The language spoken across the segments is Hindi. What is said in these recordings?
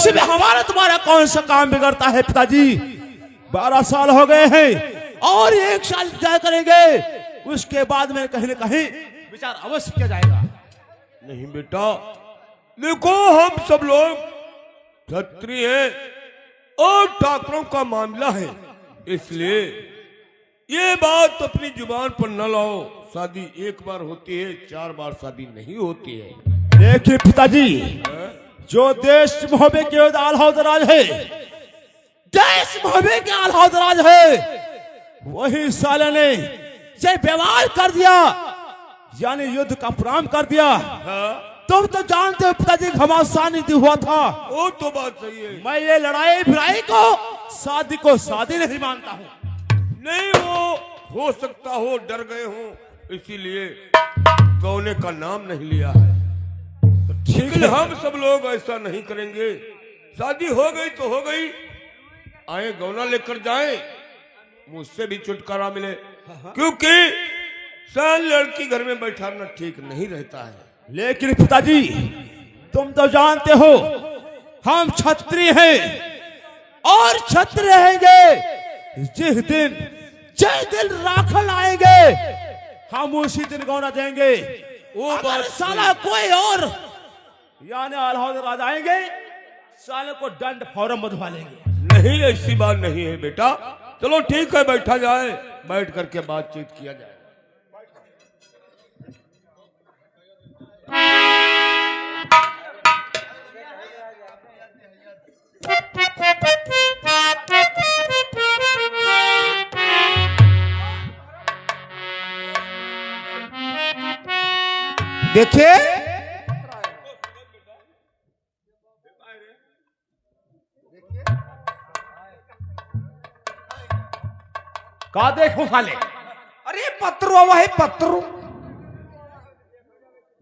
इसमें हमारा तुम्हारा कौन सा काम बिगड़ता है पिताजी? 12 साल हो गए हैं और 1 साल इंतजार करेंगे, उसके बाद में कहीं न कहीं विचार अवश्य किया जाएगा। नहीं बेटा, देखो हम सब लोग क्षत्रिय हैं और ठाकुरों का मामला है, इसलिए ये बात अपनी जुबान पर न लाओ। शादी 1 बार होती है, 4 बार शादी नहीं होती है। देखिए पिताजी, जो देश मोहब्बे के आल्हादराज है, देश मोहब्बे के आल्हादराज है, वही साले ने ये व्यवहार कर दिया, यानी युद्ध का प्रारंभ कर दिया। तुम तो जानते हो पिताजी घमासान नीति हुआ था। वो तो बात सही है। मैं ये लड़ाई भिड़ाई को शादी नहीं मानता हूँ। नहीं, वो हो सकता हो डर गए हो, इसीलिए गौने का नाम नहीं लिया है। ठीक है, हम सब लोग ऐसा नहीं करेंगे। शादी हो गई तो हो गई, आए गौना लेकर जाएं, मुझसे भी छुटकारा मिले, क्योंकि साल लड़की घर में बैठाना ठीक नहीं रहता है। लेकिन पिताजी तुम तो जानते हो हम क्षत्रिय हैं और क्षत्रिय रहेंगे। जिस दिन राखल आएंगे हम उसी दिन गौना देंगे। वो बात साला कोई और यानी आल्हादराज आएंगे, साले को दंड फौरन बंधवा लेंगे। नहीं, ऐसी बात नहीं है बेटा। चलो ठीक है, बैठा जाए, बैठ करके बातचीत किया जाए। देखिए का देखो साले, अरे पत्रू हुआ है, पत्रू।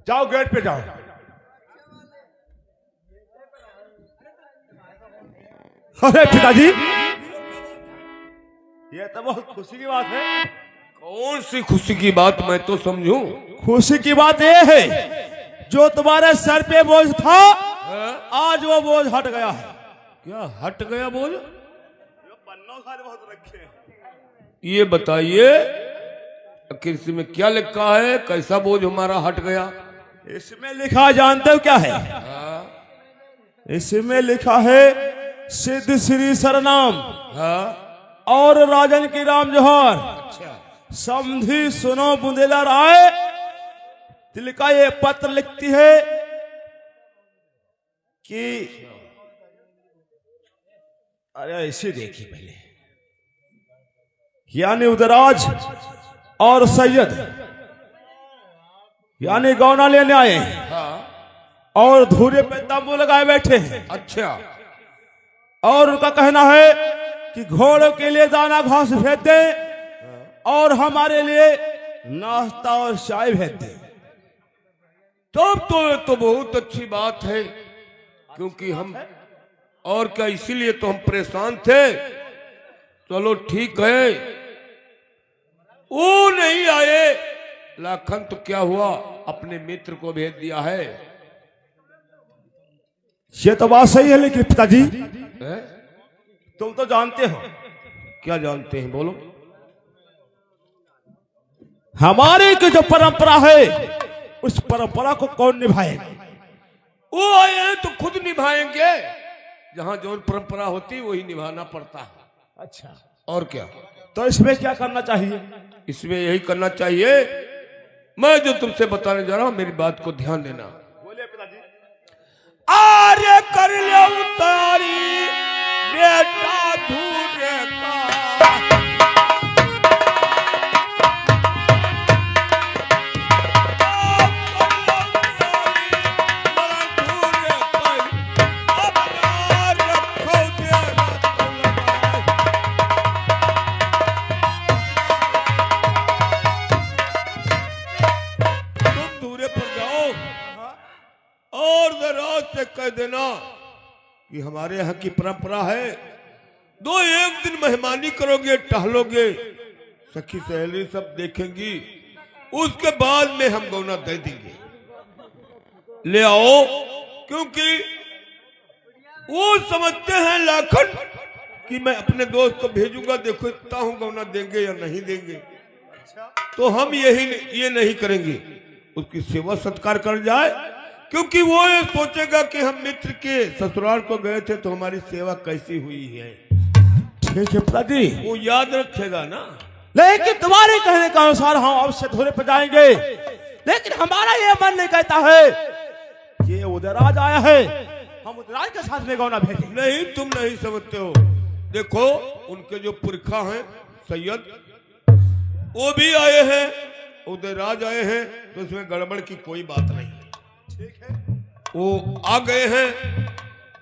जाओ गेट पे जाओ। अरे पिताजी ये तो बहुत खुशी की बात है। कौन सी खुशी की बात, मैं तो समझूं। खुशी की बात यह है जो तुम्हारे सर पे बोझ था, आज वो बोझ हट गया है। क्या हट गया बोझ? पन्नों सारे बहुत रखे हैं। ये बताइए आखिर इसमें क्या लिखा है, कैसा बोझ हमारा हट गया? इसमें लिखा जानते हो क्या है? इसमें लिखा है सिद्ध श्री सरनाम और राजन की राम जोहर। अच्छा, समझी सुनो बुंदेला राय। दिल का ये पत्र लिखती है कि अरे ऐसे देखिए पहले, यानी उदराज और सैयद यानी गौना लेने आए और धूरे पे तंबू लगाए बैठे हैं। अच्छा, और उनका कहना है कि घोड़ों के लिए दाना घास भेज दे और हमारे लिए नाश्ता और चाय भेज दे। तब तो ये तो बहुत अच्छी बात है, क्योंकि हम और क्या, इसीलिए तो हम परेशान थे। चलो ठीक है, वो नहीं आए लाखन तो क्या हुआ, अपने मित्र को भेज दिया है। ये तो बात सही है, लेकिन पिताजी है? तुम तो जानते हो। क्या जानते हैं, बोलो। हमारे की जो परंपरा है उस परंपरा को कौन निभाएगा? वो आए हैं तो खुद निभाएंगे। जहां जो परंपरा होती वही निभाना पड़ता है। अच्छा, और क्या? तो इसमें क्या करना चाहिए? इसमें यही करना चाहिए, मैं जो तुमसे बताने जा रहा हूं, मेरी बात को ध्यान देना। बोलिए पिताजी। आर्य कर ले उतारी बेटा धूरे का, से कह देना कि हमारे यहाँ की परंपरा है, 1 दिन मेहमानी करोगे, टहलोगे, सखी सहेली सब देखेंगी, उसके बाद में हम गौना दे देंगे। ले आओ, क्योंकि वो समझते हैं लाखन कि मैं अपने दोस्त को भेजूंगा, देखो इतना हूं गौना देंगे या नहीं देंगे। तो हम ये नहीं करेंगे, उसकी सेवा सत्कार कर जाए, क्योंकि वो ये सोचेगा कि हम मित्र के ससुराल को गए थे तो हमारी सेवा कैसी हुई है। ठीक है पिताजी, वो याद रखेगा ना। लेकिन तुम्हारे कहने के अनुसार हम अवश्य धोरे पर जाएंगे, लेकिन हमारा ये मन नहीं कहता है, ये उदयराज आया है, हम उदयराज के साथ में गौना भेजें। नहीं, तुम नहीं समझते हो। देखो उनके जो पुरखा हैं सैयद, वो भी आए हैं, उदयराज आए हैं, तो इसमें गड़बड़ की कोई बात नहीं है। ठीक है, वो आ गए हैं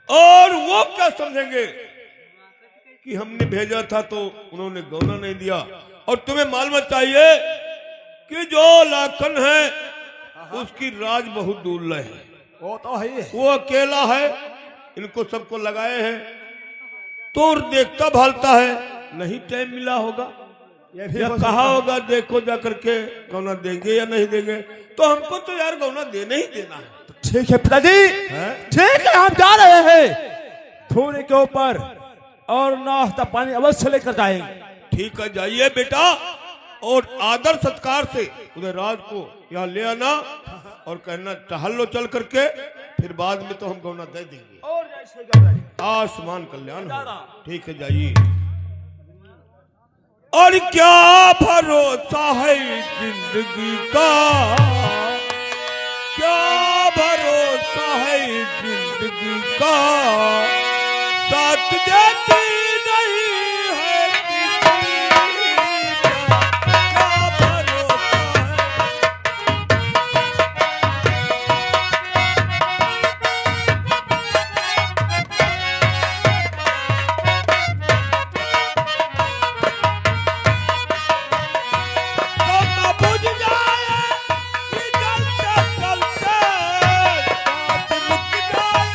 और वो क्या समझेंगे कि हमने भेजा था तो उन्होंने गौना नहीं दिया। और तुम्हें मालूम चाहिए कि जो लाखन है उसकी राज बहुत दुर्लभ है। वो तो है, वो अकेला है, इनको सबको लगाए हैं, तो देखता भालता है, नहीं टाइम मिला होगा ये भी या हो कहा सकता है। होगा देखो जा करके गौना देंगे या नहीं देंगे, तो हमको तो यार गौना देना ही देना है। ठीक है पिताजी, हैं? ठीक है, हम जा रहे हैं थोड़े के ऊपर और नाश्ता पानी अवश्य लेकर जाएंगे। ठीक है, जाइए बेटा, और आदर सत्कार से उदयराज को यहाँ ले आना और कहना टहल लो चल करके, फिर बाद में तो हम गौना दे देंगे। और जैसे घबराए। आसमान कल्याण हो। ठीक है, जाइए। और क्या भरोसा है जिंदगी का, क्या भरोसा है जिंदगी का, साथ देती नहीं है किसी का, क्या भरोसा है। सब बुझ जाए कि चलते चलते, साथ रुक जाए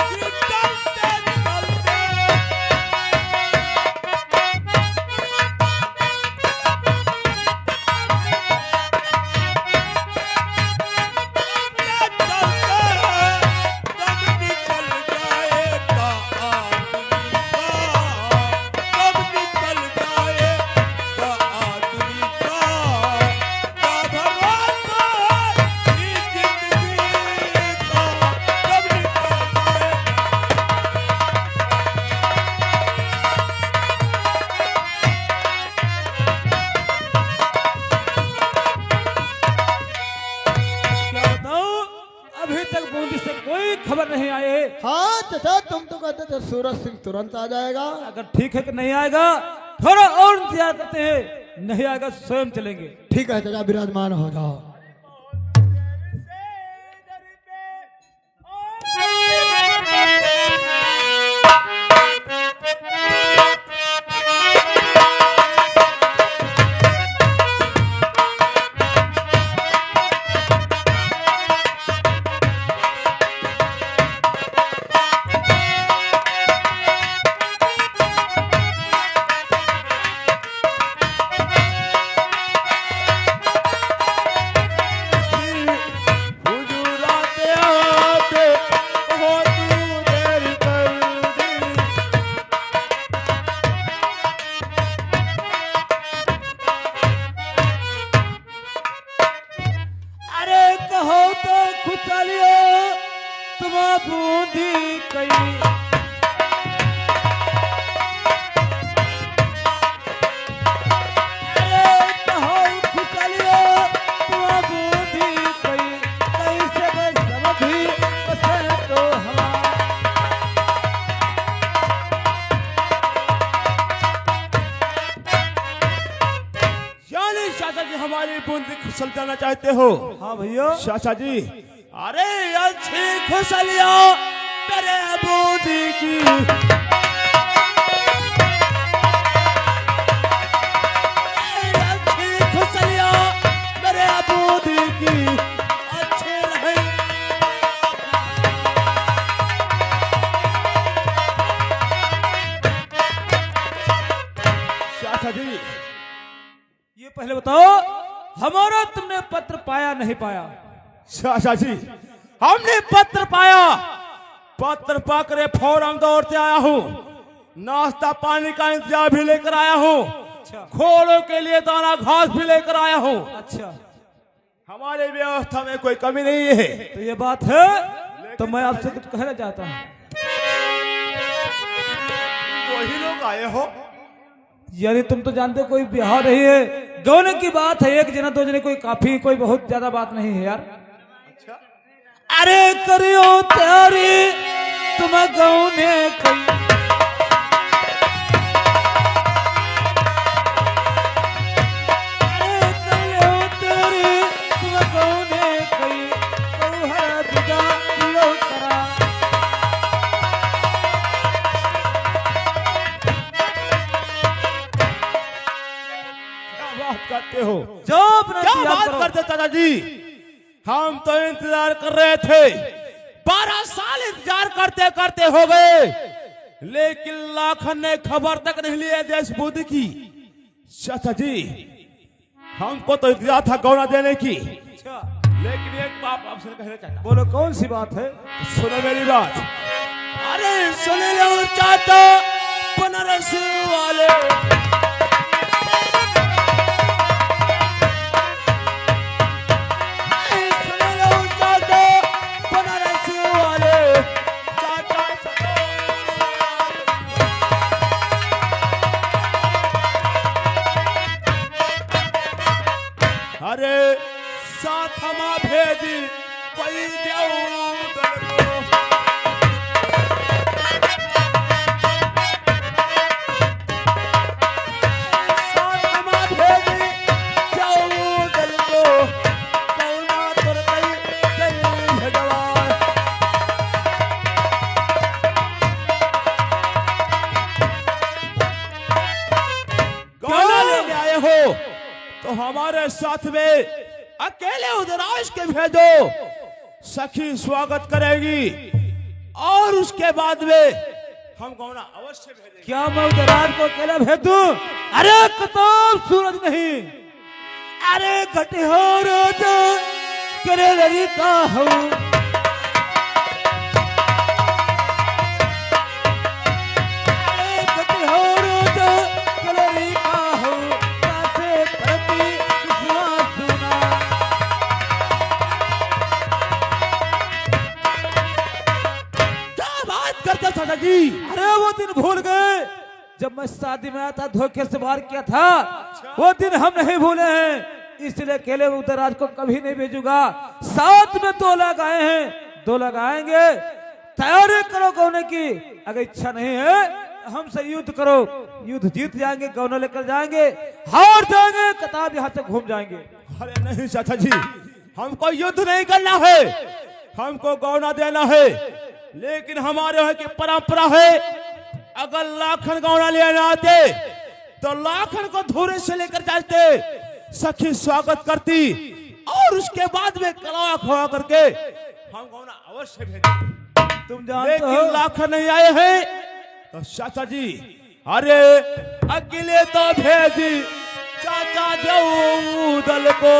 कि चलते चलते। क्या बताओ, अभी तक बूंदी से कोई खबर नहीं आए। हाँ चाचा, तुम तो कहते थे सूरज सिंह तुरंत आ जाएगा। अगर ठीक है कि नहीं आएगा, थोड़ा और इंतजार करते हैं, नहीं आएगा स्वयं चलेंगे। ठीक है चाचा, विराजमान हो जाओ। हुजूराते आते बहुत देर कर दी। अरे कहो तो खुशलियो तुम बूंदी कई। अरे कहो खुशलियो तुम बूंदी कई, कैसे गए समझी बसे तो हमारा। यानी चाचा जी हमारी बूंदी खुशल जाना चाहते हो? हाँ भैया। चाचा जी, अरे अच्छी खुशलियों तेरे बूंदी की। अरे अच्छी खुशलियों तेरे बूंदी की, अच्छी रहे। चाचा जी, ये पहले बताओ, हमारा तुमने पत्र पाया नहीं पाया? चाचा जी, हमने पत्र पाया, पत्र पकड़े फौरन दौड़ते आया हूँ। नाश्ता पानी का इंतजाम भी लेकर आया हूँ। घोड़ों के लिए दाना घास भी लेकर आया हूँ। अच्छा, हमारी व्यवस्था में कोई कमी नहीं है। तो ये बात है, तो मैं आपसे कुछ कहना चाहता हूँ। वही लोग आए हो। यानी तुम तो जानते हो कोई ब्याह नहीं है, गौने की बात है, एक जना दो जने कोई काफी, कोई बहुत ज्यादा बात नहीं है यार। अरे करियो तैयारी तुम गौने कोई, अरे करियो तैयारी तुम गौने कोई, कौहरा बिदा दियो करा। क्या बात करते हो? जो अपना क्या इंतजाम बात करो। करते दादाजी? हम तो इंतजार कर रहे थे, 12 साल इंतजार करते करते हो गए, लेकिन लाखन ने खबर तक नहीं लिया देश बुद्ध की। चाचा जी, हमको तो इंतजार था गौना देने की, लेकिन एक बात आपसे कहना चाहता हूं। बोलो कौन सी बात है? सुनो मेरी बात। अरे सुन लो चाचा, बनारस वाले, अरे साथ हमा भेजी कोई देऊ दल को। साथ हमा भेजी देऊ दल को, कौना तुरतई दई भगवान। गौना लेने आए हो तो हमारे साथ में अकेले उदराज के भेजो, सखी स्वागत करेगी, और उसके बाद में हम गौना अवश्य भेजेंगे। क्या मैं उदराज को अकेला भेज दूं? अरे कताब सूरज नहीं, अरे घटे हो रोज करे लड़ी का हो, अरे घटे हो रोज करे लड़ी का हो, कासे करती किस्मत सुना। क्या बात करते चाचा जी? अरे वो दिन भूल गए जब मैं शादी में आया था, धोखे से बाहर किया था, वो दिन हम नहीं भूले हैं, इसलिए अकेले उदराज को कभी नहीं भेजूंगा। साथ में 2 लाख आए हैं, 2 लाख आएंगे, तैयारी करो गौने की। अगर इच्छा नहीं है हमसे युद्ध करो, युद्ध जीत जाएंगे, गौना लेकर जाएंगे, हार जाएंगे, कताब यहाँ से घूम जाएंगे। अरे नहीं चाचा जी, हमको युद्ध नहीं करना है, हमको गौना देना है। लेकिन हमारे यहाँ की परंपरा है, अगर लाखन गौना लेने आते तो लाखन को धूरे से लेकर जाते, सखी स्वागत करती, और उसके बाद में कला खोआ करके हम गौना अवश्य भेजेंगे। तुम जानते लेकिन हो लाखन नहीं आए हैं तो चाचा जी, अरे अकेले तो भेजी चाचा देऊ दल को।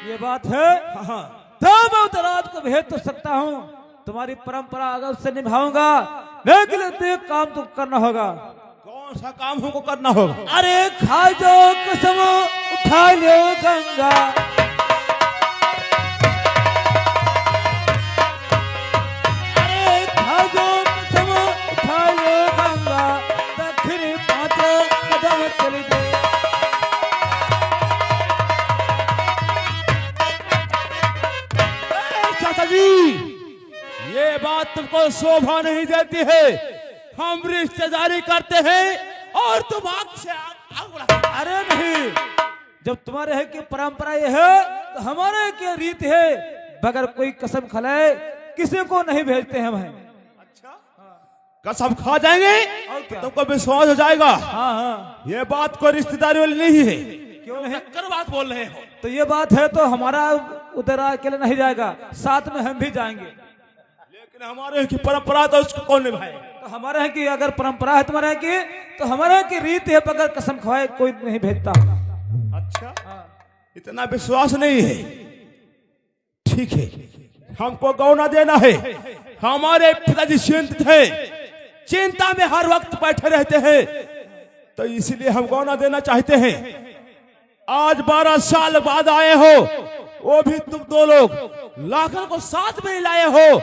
ये बात है, तो मैं उदराज को भेज तो सकता हूँ, तुम्हारी परंपरा अगर से निभाऊंगा, लेकिन एक काम तो करना होगा। कौन सा काम हमको करना होगा? अरे खा जो कसम उठा लो गंगा, अरे खा जो कसम उठा लो गंगा, दक्षिण 5 कदम चल दे। चाचा जी, ये ये बात तुमको शोभा नहीं देती है। हम रिश्तेदारी करते हैं और तुम आग से आग बढ़ा। अरे नहीं, जब तुम्हारे यहाँ की परंपरा ये है तो हमारे यहाँ की रीत है, बगैर कोई कसम खलाए किसी को नहीं भेजते हैं हम। कसम खा जाएंगे और क्या? तुमको विश्वास हो जाएगा। हाँ हाँ, ये बात कोई रिश्तेदारी वाली नहीं है। क्यों नहीं? कर बात बोल रहे हो। तो ये बात है तो हमारा उधर अकेले नहीं जाएगा, साथ में हम भी जाएंगे। लेकिन हमारे यहाँ की परंपरा तो उसको कौन निभाएगा? तो हमारे यहाँ की अगर परंपरा है तुम्हारे यहाँ की, तो हमारे यहाँ की रीत है, बगैर कसम खवाए कोई नहीं भेजता। अच्छा, इतना विश्वास नहीं है। ठीक है, हमको गौना देना है। हमारे पिताजी चिंतित है, चिंता में हर वक्त बैठे रहते हैं, तो इसलिए हम गौना देना चाहते हैं। आज 12 साल बाद आए हो, वो भी तुम दो लोग लाखन को साथ में लाए हो।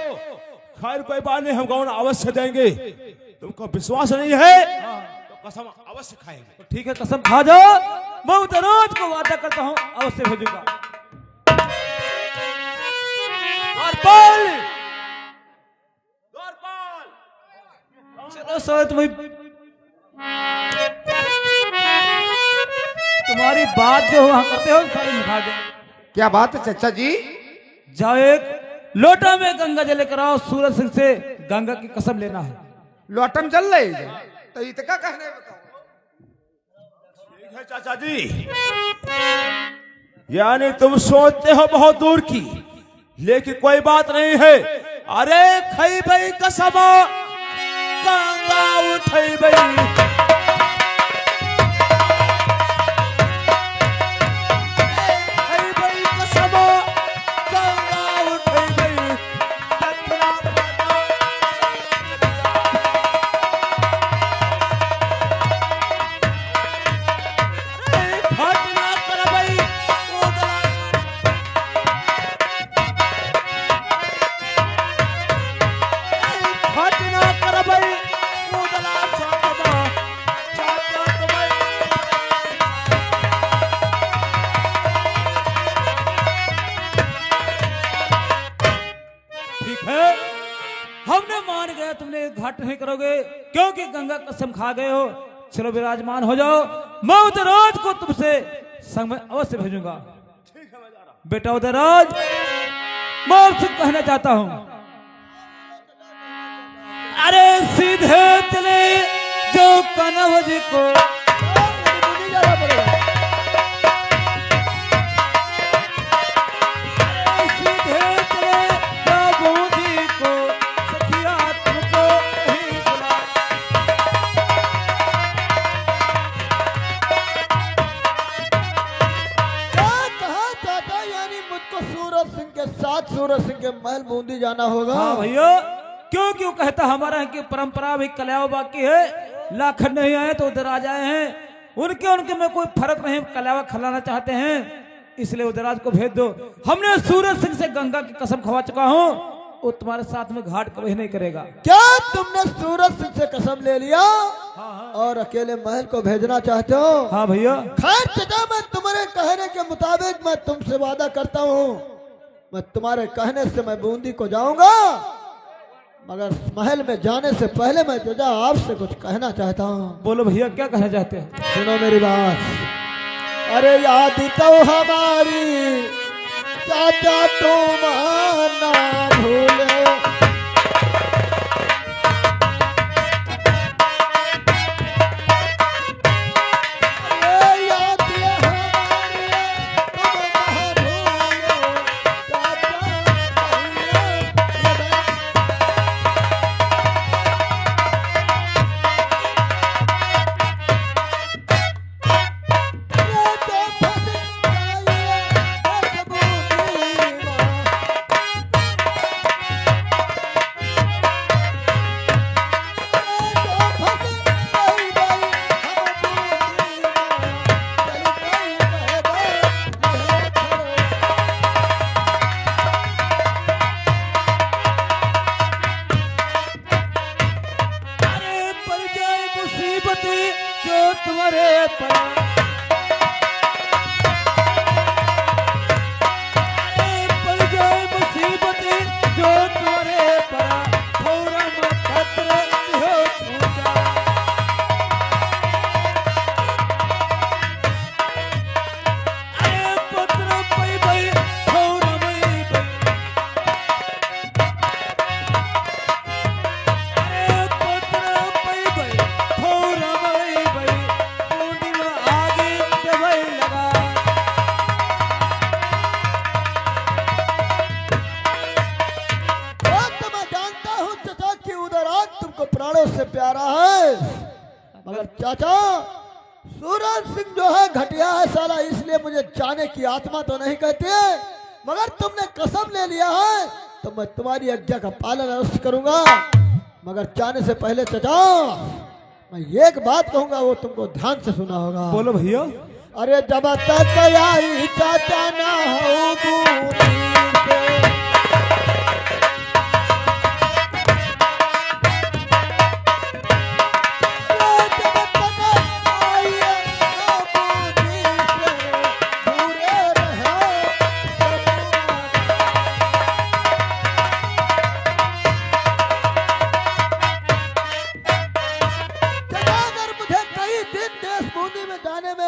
खैर कोई बात नहीं, हम गौना अवश्य देंगे। तुमको विश्वास नहीं है तो कसम अवश्य खाएंगे। तो ठीक है, कसम खा जाओ, मैं रोज को वादा करता हूँ अवश्य भेजूंगा। द्वारपाल, द्वारपाल, चलो सर, तुम्हारी बात जो वहां करते हो सारी निकाल दे। क्या बात है चाचा जी? जाओ, एक लोटा में गंगा जल लेकर आओ, सूरज सिंह से गंगा की कसम लेना है। लोटम जल रही है तो इतना कहने बताओ। ठीक है चाचा जी, यानी तुम सोचते हो बहुत दूर की, लेकिन कोई बात नहीं है। अरे खई भाई कसम गंगा उठई भाई, तुमने घाट नहीं करोगे क्योंकि गंगा कसम खा गए हो। चलो विराजमान हो जाओ, मैं उदयराज को तुमसे संग में अवश्य भेजूंगा। बेटा उदयराज, मैं आपसे कहना चाहता हूं, अरे सीधे चले जो कनव जी को, सूरज सिंह के महल बूंदी जाना होगा। हाँ भैया, क्योंकि वो कहता हमारा है कि परंपरा भी कल्याण बाकी है, लाखन नहीं आए तो उदयराज आए हैं, उनके में कोई फर्क नहीं, कल्याण खिलाना चाहते हैं, इसलिए उदयराज को भेज दो। हमने सूरज सिंह से गंगा की कसम खवा चुका हूँ, वो तुम्हारे साथ में घाट कभी नहीं करेगा। क्या तुमने सूरज सिंह से कसम ले लिया? हाँ। और अकेले महल को भेजना चाहते हो? हाँ भैया। खैर चाचा, मैं तुम्हारे कहने के मुताबिक मैं तुमसे वादा करता हूँ, मैं तुम्हारे कहने से मैं बूंदी को जाऊंगा, मगर महल में जाने से पहले मैं चाचा आपसे कुछ कहना चाहता हूँ। बोलो भैया, क्या कहना चाहते हैं? सुनो मेरी बात। अरे याद तो हमारी चाचा तुम ना भूले, प्यारा है, मगर चाचा सूरज सिंह जो है घटिया है साला, इसलिए मुझे जाने की आत्मा तो नहीं कहती है, मगर तुमने कसम ले लिया है तो मैं तुम्हारी आज्ञा का पालन अवश्य करूंगा। मगर जाने से पहले चाचा मैं एक बात कहूंगा, वो तुमको ध्यान से सुना होगा। बोलो भैया। अरे जब तक आई चाचा ना हो बूंदी से,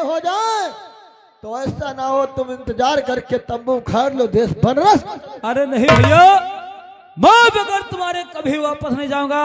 हो जाए तो ऐसा ना हो तुम इंतजार करके तंबू खाड़ लो, देश बन रस। अरे नहीं भैया, मैं बगैर तुम्हारे कभी वापस नहीं जाऊंगा।